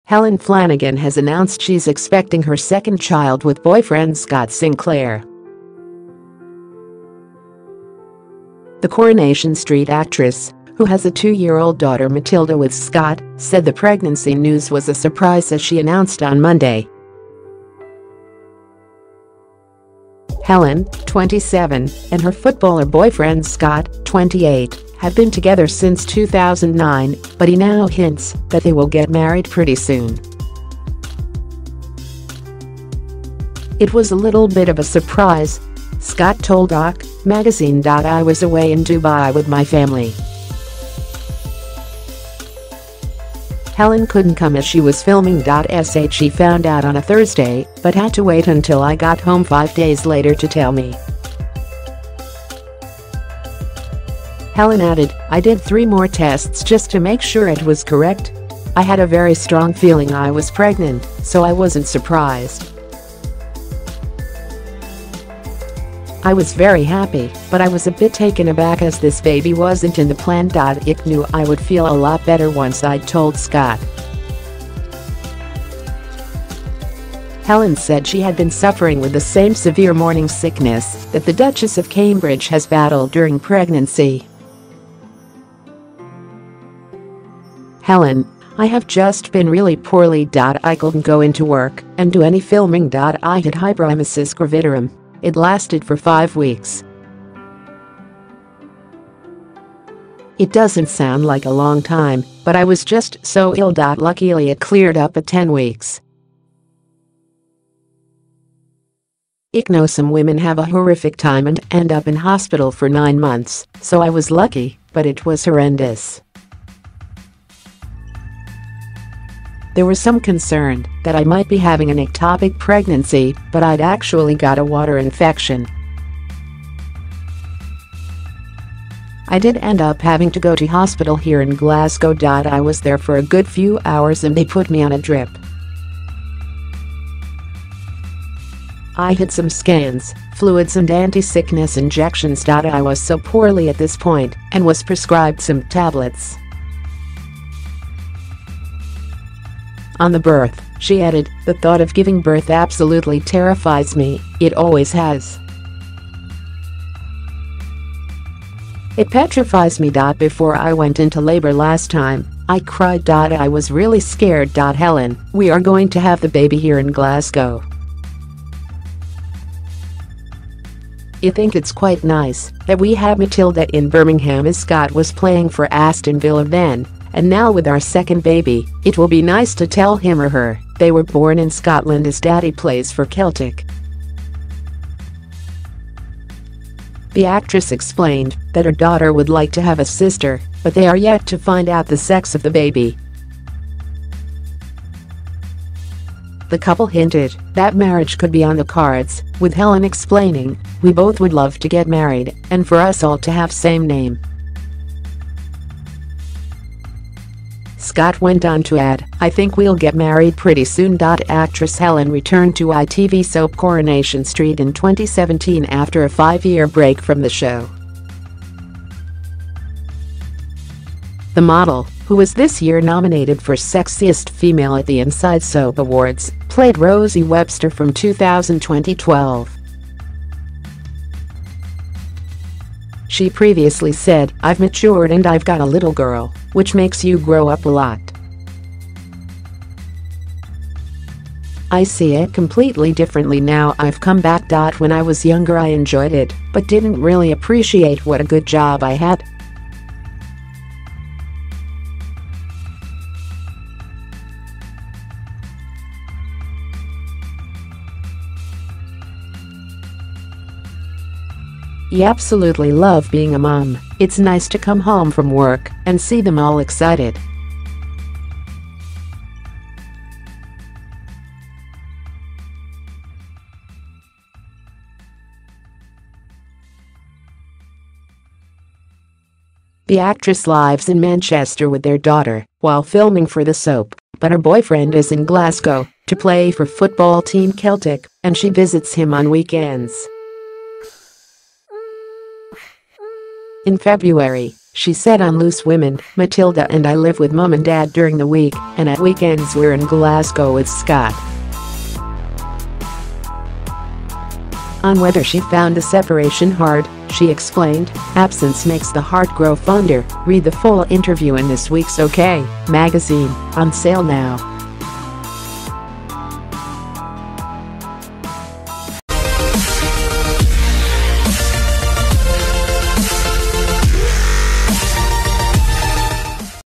Helen Flanagan has announced she's expecting her second child with boyfriend Scott Sinclair. The Coronation Street actress, who has a 2-year-old daughter Matilda with Scott, said the pregnancy news was a surprise as she announced on Monday. Helen, 27, and her footballer boyfriend Scott, 28, have been together since 2009, but he now hints that they will get married pretty soon. "It was a little bit of a surprise," Scott told OK magazine.I was away in Dubai with my family. Helen couldn't come as she was filming.She she found out on a Thursday, but had to wait until I got home 5 days later to tell me. Helen added, "I did 3 more tests just to make sure it was correct. I had a very strong feeling I was pregnant, so I wasn't surprised. I was very happy, but I was a bit taken aback as this baby wasn't in the plan.I. Knew I would feel a lot better once I'd told Scott." Helen said she had been suffering with the same severe morning sickness that the Duchess of Cambridge has battled during pregnancy. Helen, "I have just been really poorly. I couldn't go into work and do any filming.I had hyperemesis gravidarum. It lasted for 5 weeks. It doesn't sound like a long time, but I was just so ill. Luckily it cleared up at 10 weeks. I know some women have a horrific time and end up in hospital for 9 months, so I was lucky, but it was horrendous. There was some concern that I might be having an ectopic pregnancy, but I'd actually got a water infection. I did end up having to go to hospital here in Glasgow. I was there for a good few hours and they put me on a drip. I had some scans, fluids and anti-sickness injections. I was so poorly at this point and was prescribed some tablets. On the birth," she added, "the thought of giving birth absolutely terrifies me, it always has. It petrifies me. Before I went into labor last time, I cried. I was really scared. Helen, we are going to have the baby here in Glasgow. I think it's quite nice that we have Matilda in Birmingham as Scott was playing for Aston Villa then. And now with our second baby, it will be nice to tell him or her they were born in Scotland as Daddy plays for Celtic." The actress explained that her daughter would like to have a sister, but they are yet to find out the sex of the baby. The couple hinted that marriage could be on the cards, with Helen explaining, "We both would love to get married and for us all to have same name." Scott went on to add, "I think we'll get married pretty soon." Actress Helen returned to ITV soap Coronation Street in 2017 after a 5-year break from the show. The model, who was this year nominated for Sexiest Female at the Inside Soap Awards, played Rosie Webster from 2012. She previously said, "I've matured and I've got a little girl, which makes you grow up a lot. I see it completely differently now. I've come back. When I was younger I enjoyed it, but didn't really appreciate what a good job I had. I absolutely love being a mom. It's nice to come home from work and see them all excited." The actress lives in Manchester with their daughter while filming for the soap, but her boyfriend is in Glasgow to play for football team Celtic, and she visits him on weekends. In February, She said on Loose Women, "Matilda and I live with Mum and Dad during the week, and at weekends we're in Glasgow with Scott." On whether she found the separation hard, she explained, "Absence makes the heart grow fonder." Read the full interview in this week's OK magazine, on sale now.